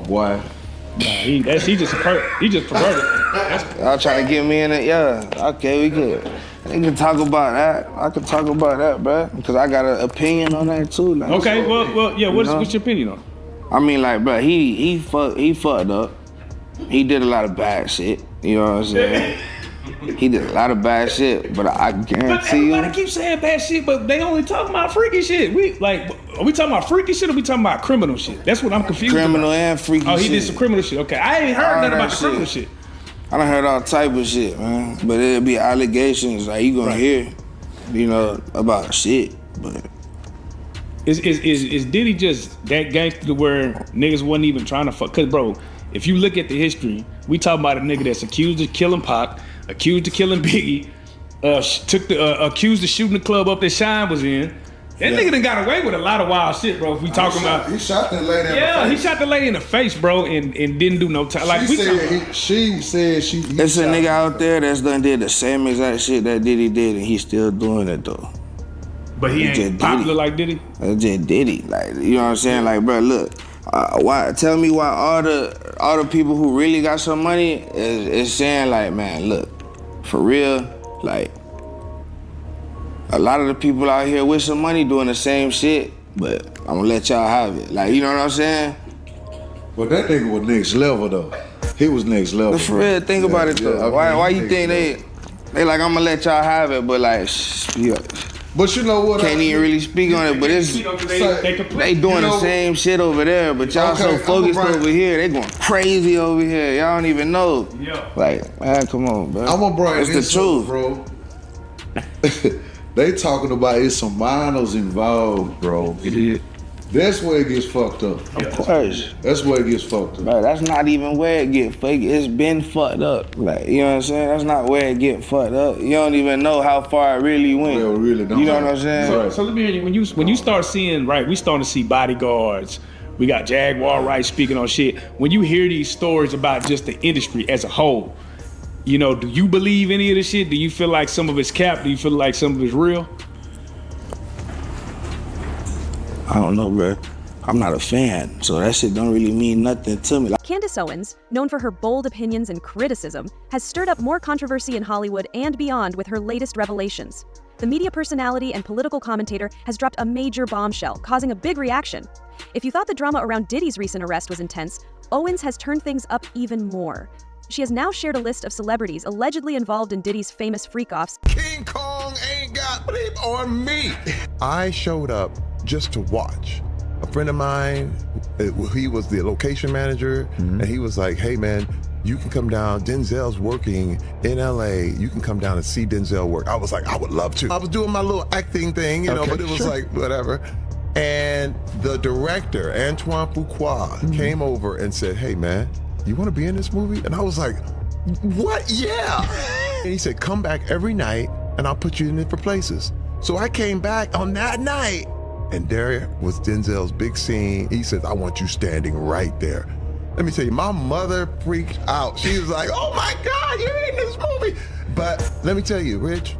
boy. Nah, he just perverted. Y'all trying to get me in it? Yeah. Okay, we good. We can talk about that. I can talk about that, bro. Because I got an opinion on that too. Like, okay, well, yeah. What's your opinion on? I mean, like, bro, he fucked up. He did a lot of bad shit. You know what I'm saying? He did a lot of bad shit, but I guarantee you. Everybody keeps saying bad shit, but they only talking about freaky shit. Are we talking about freaky shit or we talking about criminal shit? That's what I'm confused Criminal about. and freaky shit. Oh, he did some criminal shit. Okay, I ain't heard nothing about the criminal shit. I done heard all type of shit, man. But it'll be allegations like you gonna hear, you know, about shit. But is Diddy just that gangster to where niggas wasn't even trying to fuck? Cause bro, if you look at the history, we talking about a nigga that's accused of killing Pac, accused of killing Biggie, accused of shooting the club up that Shine was in. That nigga done got away with a lot of wild shit, bro. If we talking about, he shot that lady in the face. Yeah, he shot the lady in the face, bro, and didn't do no time. Like she said she. There's a nigga out there that's done did the same exact shit that Diddy did, and he's still doing it though. But he ain't popular like Diddy. It's just Diddy, like, you know what I'm saying? Like, bro, look, why? Tell me why all the people who really got some money is saying like, man, look, for real, like. A lot of the people out here with some money doing the same shit, but I'm gonna let y'all have it. Like, you know what I'm saying? Well, that nigga was next level though. He was next level. But for real, think about it though. Why you think they like, I'm gonna let y'all have it, but like, but you know what? Can't even really speak on it, but it's they doing the same shit over there, but y'all so focused over here, they going crazy over here. Y'all don't even know. Yeah. Like, man, come on, bro. I'm gonna bring it's the truth, bro. They talking about it's some minors involved, bro. It is. That's where it gets fucked up. Of course. That's where it gets fucked up. Bro, that's not even where it get fucked. It's been fucked up. Like, you know what I'm saying? That's not where it get fucked up. You don't even know how far it really went. Well, really don't. You know what I'm saying? So let me hear you. When you start seeing, right, we starting to see bodyguards. We got Jaguar Wright speaking on shit. When you hear these stories about just the industry as a whole, you know, do you believe any of this shit? Do you feel like some of it's cap? Do you feel like some of it's real? I don't know, bro. I'm not a fan, so that shit don't really mean nothing to me. Candace Owens, known for her bold opinions and criticism, has stirred up more controversy in Hollywood and beyond with her latest revelations. The media personality and political commentator has dropped a major bombshell, causing a big reaction. If you thought the drama around Diddy's recent arrest was intense, Owens has turned things up even more. She has now shared a list of celebrities allegedly involved in Diddy's famous Freakoffs. King Kong ain't got bleep on me. I showed up just to watch. A friend of mine, he was the location manager, and he was like, hey man, you can come down, Denzel's working in LA, you can come down and see Denzel work. I was like, I would love to. I was doing my little acting thing, you know, but it was like, whatever. And the director, Antoine Fuqua, came over and said, hey man, you wanna be in this movie? And I was like, what? Yeah. And he said, come back every night and I'll put you in different places. So I came back on that night and there was Denzel's big scene. He said, I want you standing right there. Let me tell you, my mother freaked out. She was like, oh my God, you're in this movie. But let me tell you, Rich,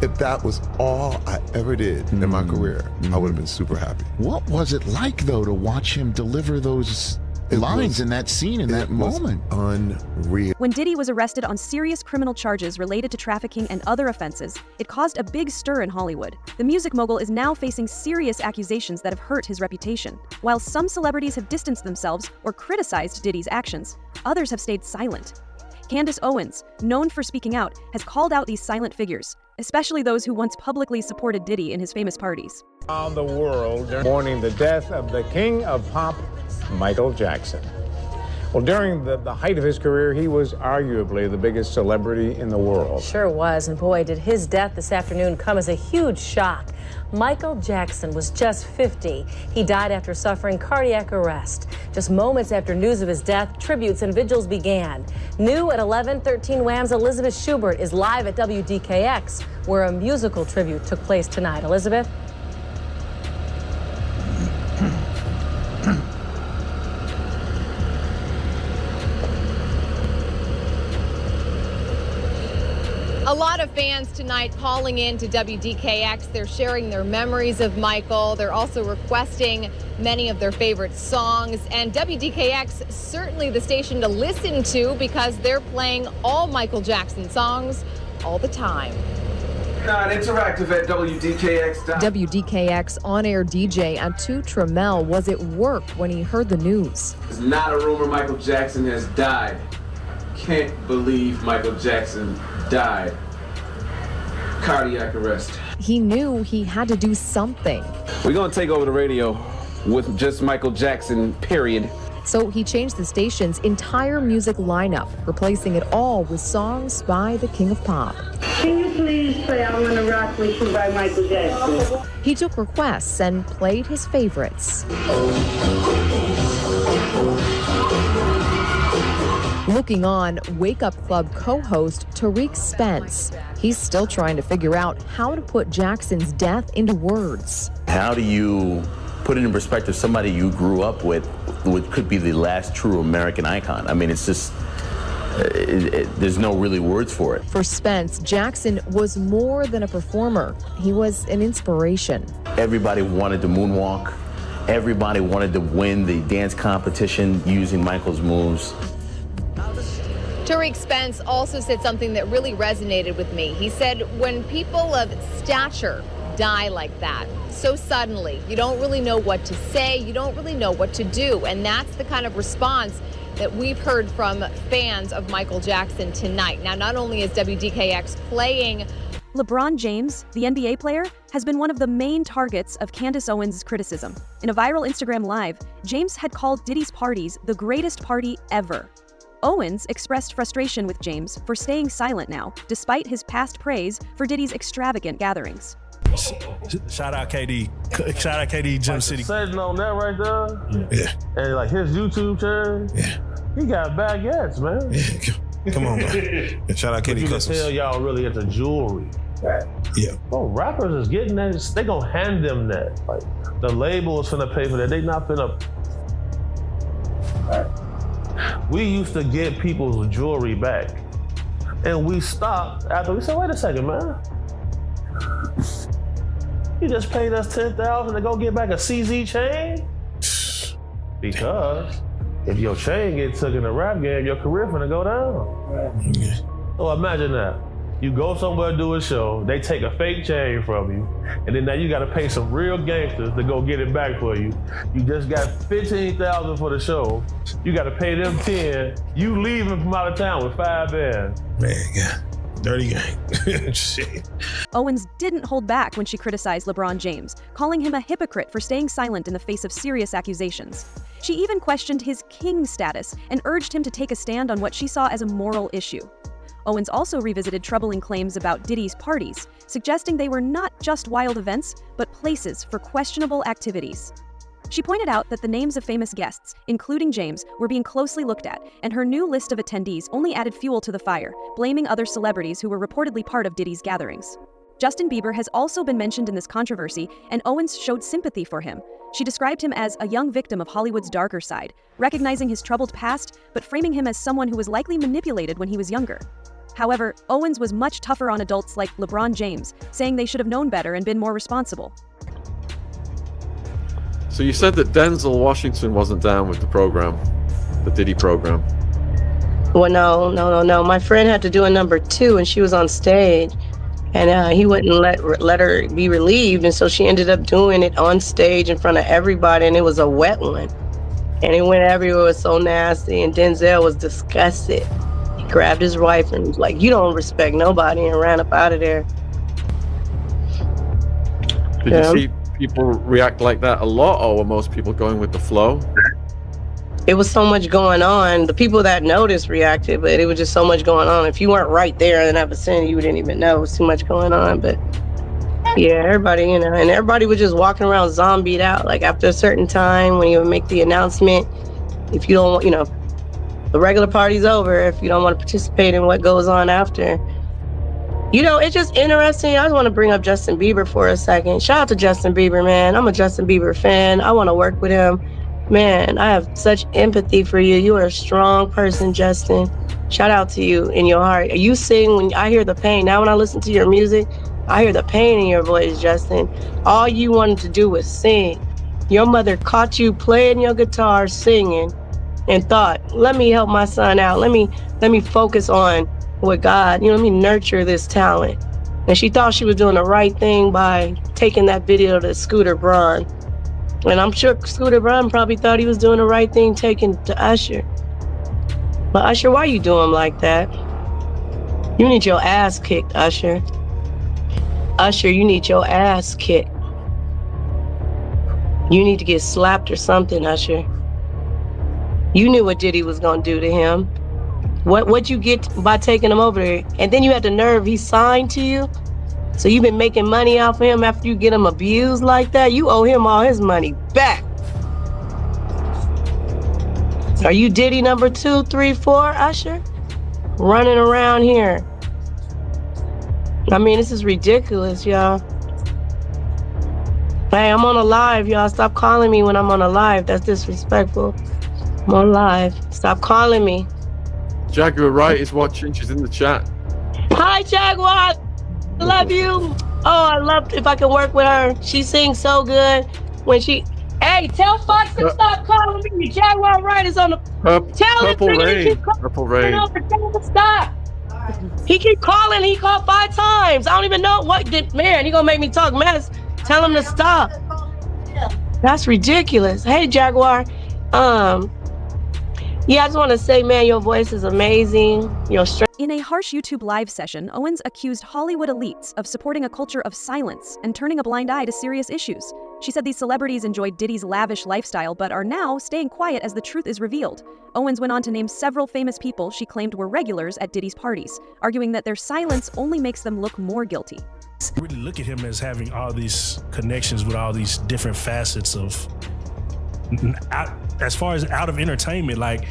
if that was all I ever did in my career, I would have been super happy. What was it like though to watch him deliver those lines in that scene, in that moment? Unreal. When Diddy was arrested on serious criminal charges related to trafficking and other offenses, it caused a big stir in Hollywood. The music mogul is now facing serious accusations that have hurt his reputation. While some celebrities have distanced themselves or criticized Diddy's actions, others have stayed silent. Candace Owens, known for speaking out, has called out these silent figures, especially those who once publicly supported Diddy in his famous parties. Around the world mourning the death of the king of pop, Michael Jackson. Well, during the height of his career, he was arguably the biggest celebrity in the world. Sure was, and boy, did his death this afternoon come as a huge shock. Michael Jackson was just 50. He died after suffering cardiac arrest. Just moments after news of his death, tributes and vigils began. New at 11:13 Wham's Elizabeth Schubert is live at WDKX, where a musical tribute took place tonight. Elizabeth? A lot of fans tonight calling in to WDKX. They're sharing their memories of Michael. They're also requesting many of their favorite songs. And WDKX, certainly the station to listen to because they're playing all Michael Jackson songs all the time. Not interactive at WDKX. WDKX on-air DJ Atu Trammell was at work when he heard the news. It's not a rumor Michael Jackson has died. Can't believe Michael Jackson died. Cardiac arrest. He knew he had to do something. We're gonna take over the radio with just Michael Jackson, period. So he changed the station's entire music lineup, replacing it all with songs by the King of Pop. Can you please play I'm Gonna Rock With You by Michael Jackson? He took requests and played his favorites. Looking on, Wake Up Club co-host Tariq Spence. He's still trying to figure out how to put Jackson's death into words. How do you put it in perspective somebody you grew up with, what could be the last true American icon? I mean, it's just, there's no really words for it. For Spence, Jackson was more than a performer. He was an inspiration. Everybody wanted to moonwalk. Everybody wanted to win the dance competition using Michael's moves. Tariq Spence also said something that really resonated with me. He said, when people of stature die like that, so suddenly, you don't really know what to say, you don't really know what to do. And that's the kind of response that we've heard from fans of Michael Jackson tonight. Now, not only is WDKX playing... LeBron James, the NBA player, has been one of the main targets of Candace Owens' criticism. In a viral Instagram Live, James had called Diddy's parties the greatest party ever. Owens expressed frustration with James for staying silent now, despite his past praise for Diddy's extravagant gatherings. Shout out KD. Shout out KD, Gym City. Setting on that right there. Yeah. And like his YouTube channel. Yeah. He got baguettes, man. Yeah. Come on, man. And shout out KD You can Customs. tell y'all really into jewelry. Yeah. Bro, rappers is getting that. They gonna hand them that. Like the label is finna pay for that. They not finna. We used to get people's jewelry back, and we stopped after we said, "Wait a second, man. You just paid us $10,000 to go get back a CZ chain?" Because if your chain gets took in the rap game, your career finna go down. Yeah. So imagine that. You go somewhere to do a show, they take a fake chain from you, and then now you gotta pay some real gangsters to go get it back for you. You just got $15,000 for the show. You gotta pay them 10. You leaving from out of town with 5 bands. Man, yeah. Dirty game. Shit. Owens didn't hold back when she criticized LeBron James, calling him a hypocrite for staying silent in the face of serious accusations. She even questioned his king status and urged him to take a stand on what she saw as a moral issue. Owens also revisited troubling claims about Diddy's parties, suggesting they were not just wild events, but places for questionable activities. She pointed out that the names of famous guests, including James, were being closely looked at, and her new list of attendees only added fuel to the fire, blaming other celebrities who were reportedly part of Diddy's gatherings. Justin Bieber has also been mentioned in this controversy, and Owens showed sympathy for him. She described him as a young victim of Hollywood's darker side, recognizing his troubled past, but framing him as someone who was likely manipulated when he was younger. However, Owens was much tougher on adults like LeBron James, saying they should have known better and been more responsible. So you said that Denzel Washington wasn't down with the program, the Diddy program. Well, no. My friend had to do a number 2, and she was on stage, and he wouldn't let her be relieved, and so she ended up doing it on stage in front of everybody, and it was a wet one, and it went everywhere. It was so nasty, and Denzel was disgusted. He grabbed his wife and was like, "You don't respect nobody," and ran up out of there. Did you see people react like that a lot, or were most people going with the flow? It was so much going on. The people that noticed reacted, but it was just so much going on. If you weren't right there in that vicinity, you didn't even know. It was too much going on. But yeah, everybody, and everybody was just walking around zombied out. Like after a certain time, when you would make the announcement, if you don't, the regular party's over, if you don't want to participate in what goes on after. It's just interesting. I just want to bring up Justin Bieber for a second. Shout out to Justin Bieber, man. I'm a Justin Bieber fan. I want to work with him. Man, I have such empathy for you. You are a strong person, Justin. Shout out to you in your heart. You sing when I hear the pain. Now when I listen to your music, I hear the pain in your voice, Justin. All you wanted to do was sing. Your mother caught you playing your guitar, singing, and thought, let me help my son out. Let me focus on what God, let me nurture this talent. And she thought she was doing the right thing by taking that video to Scooter Braun. And I'm sure Scooter Braun probably thought he was doing the right thing taking to Usher. But Usher, why you do him like that? You need your ass kicked, Usher. Usher, you need your ass kicked. You need to get slapped or something, Usher. You knew what Diddy was gonna do to him. What'd you get by taking him over there? And then you had the nerve, he signed to you? So you've been making money off of him after you get him abused like that? You owe him all his money back. Are you Diddy number 2, 3, 4, Usher? Running around here. I mean, this is ridiculous, y'all. Hey, I'm on a live, y'all. Stop calling me when I'm on a live. That's disrespectful. I'm on live. Stop calling me. Jaguar Wright is watching. She's in the chat. Hi, Jaguar. I love you. Oh, I love if I can work with her. She sings so good. When she... Hey, tell Fox to stop calling me. Jaguar Wright is on the... Tell him to keep calling. Purple Rain. Tell him to stop. He keep calling. He called 5 times. I don't even know what... Man, he gonna make me talk mess. Tell him to stop. That's ridiculous. Hey, Jaguar. Yeah, I just want to say, man, your voice is amazing. Your strength. In a harsh YouTube live session, Owens accused Hollywood elites of supporting a culture of silence and turning a blind eye to serious issues. She said these celebrities enjoyed Diddy's lavish lifestyle but are now staying quiet as the truth is revealed. Owens went on to name several famous people she claimed were regulars at Diddy's parties, arguing that their silence only makes them look more guilty. Really look at him as having all these connections with all these different facets of, as far as out of entertainment, like,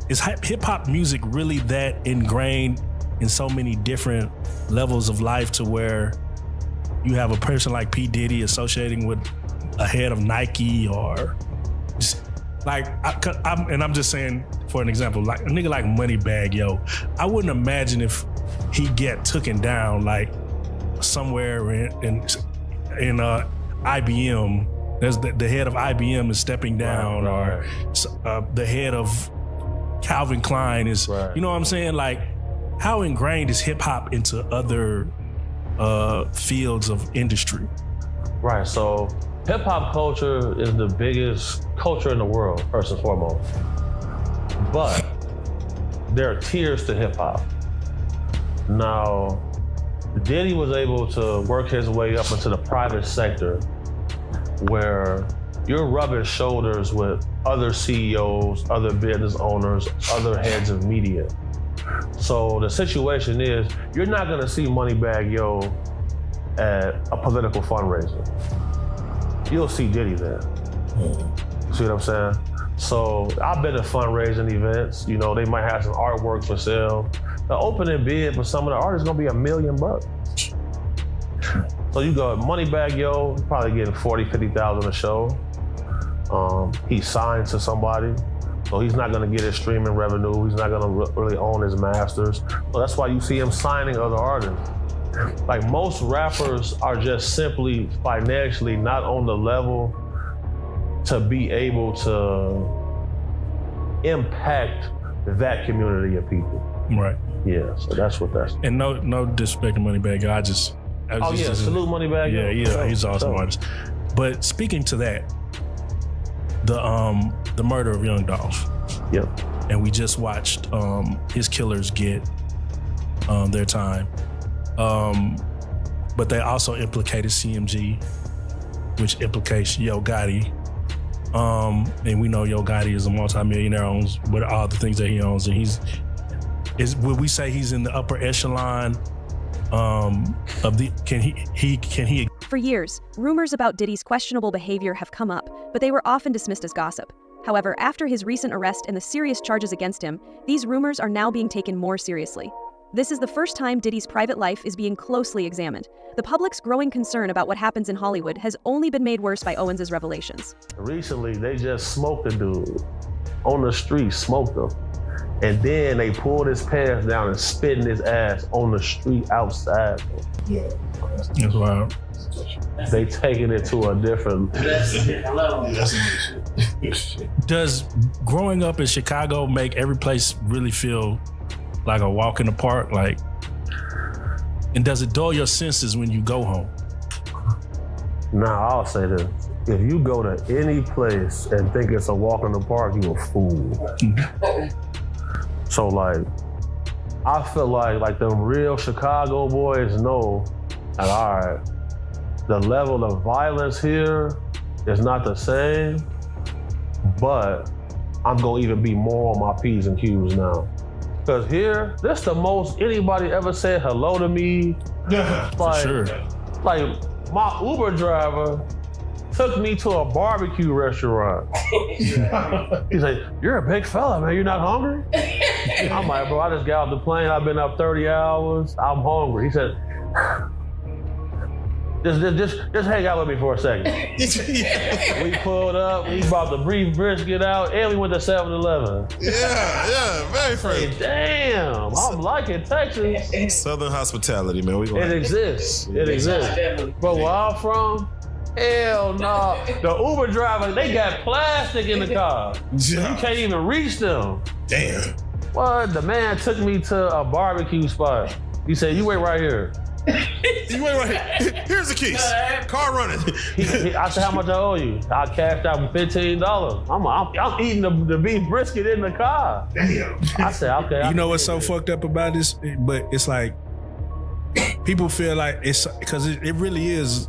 is hip hop music really that ingrained in so many different levels of life to where you have a person like P. Diddy associating with a head of Nike or just like, I'm just saying, for an example, like a nigga like Moneybagg Yo, I wouldn't imagine if he get taken down like somewhere in IBM. There's the head of IBM is stepping down, or the head of Calvin Klein is, you know what I'm saying? Like, how ingrained is hip hop into other fields of industry? Right, so hip hop culture is the biggest culture in the world, first and foremost. But there are tiers to hip hop. Now, Diddy was able to work his way up into the private sector where you're rubbing shoulders with other CEOs, other business owners, other heads of media. So the situation is, you're not gonna see Moneybagg Yo at a political fundraiser. You'll see Diddy there. See what I'm saying? So I've been to fundraising events, they might have some artwork for sale. The opening bid for some of the artists is gonna be $1 million. So you go Moneybagg Yo, probably getting 40, 50,000 a show. He's signed to somebody, so he's not gonna get his streaming revenue. He's not gonna really own his masters. So that's why you see him signing other artists. Like, most rappers are just simply financially not on the level to be able to impact that community of people. Right. Yeah, so that's what that's. And no disrespect to Moneybagg Yo, salute Moneybagg Yo. Yeah, he's an awesome artist. But speaking to that, the murder of Young Dolph. Yep. And we just watched his killers get their time. But they also implicated CMG, which implicates Yo Gotti. And we know Yo Gotti is a multimillionaire, owns with all the things that he owns, and would we say he's in the upper echelon of the, can he? For years, rumors about Diddy's questionable behavior have come up, but they were often dismissed as gossip. However, after his recent arrest and the serious charges against him, these rumors are now being taken more seriously. This is the first time Diddy's private life is being closely examined. The public's growing concern about what happens in Hollywood has only been made worse by Owens' revelations. Recently, they just smoked a dude on the street, smoked him. And then they pulled his pants down and spit in his ass on the street outside. Yeah. That's wild. They taking it to a different Does growing up in Chicago make every place really feel like a walk in the park? Like, and does it dull your senses when you go home? Nah, I'll say this. If you go to any place and think it's a walk in the park, you a fool. So like, I feel like them real Chicago boys know that, all right, the level of violence here is not the same, but I'm gonna even be more on my P's and Q's now. Cause here, this the most anybody ever said hello to me. Yeah, like, for sure. Like my Uber driver took me to a barbecue restaurant. He's like, "You're a big fella, man. You're not hungry?" I'm like, "Bro, I just got off the plane. I've been up 30 hours. I'm hungry." He said, Just hang out with me for a second. We pulled up, we brought the beef brisket out, and we went to 7-Eleven. Yeah, very friendly. Damn, I'm liking Texas. Southern hospitality, man. It exists. It exists. But where I'm from, hell no. The Uber driver, they got plastic in the car. You can't even reach them. Damn. What? The man took me to a barbecue spot. He said, "You wait right here." You wait right here. Here's the keys. Car running. I said, "How much I owe you?" I cashed out $15. I'm eating the beef brisket in the car. Damn. I said, "Okay." You know what's so fucked up about this? But it's like, people feel like it's, because it really is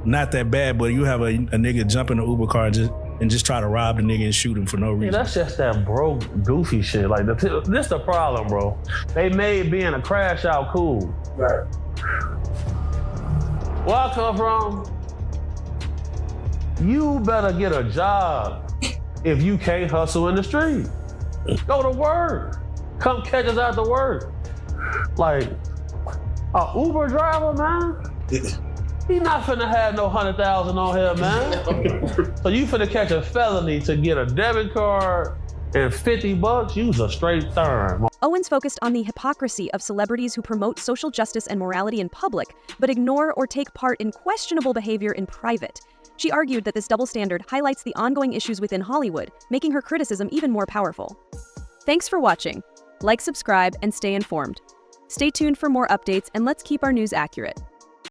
not that bad, but you have a nigga jump in the Uber car and just try to rob the nigga and shoot him for no reason. Yeah, that's just that broke, goofy shit. Like, this the problem, bro. They made being a crash out cool. Right. Where I come from, you better get a job if you can't hustle in the street. Go to work. Come catch us after work. Like, a Uber driver, man, he not finna have no 100,000 on here, man. So you finna catch a felony to get a debit card and $50, use a straight thorn. Owens focused on the hypocrisy of celebrities who promote social justice and morality in public, but ignore or take part in questionable behavior in private. She argued that this double standard highlights the ongoing issues within Hollywood, making her criticism even more powerful. Thanks for watching. Like, subscribe, and stay informed. Stay tuned for more updates, and let's keep our news accurate.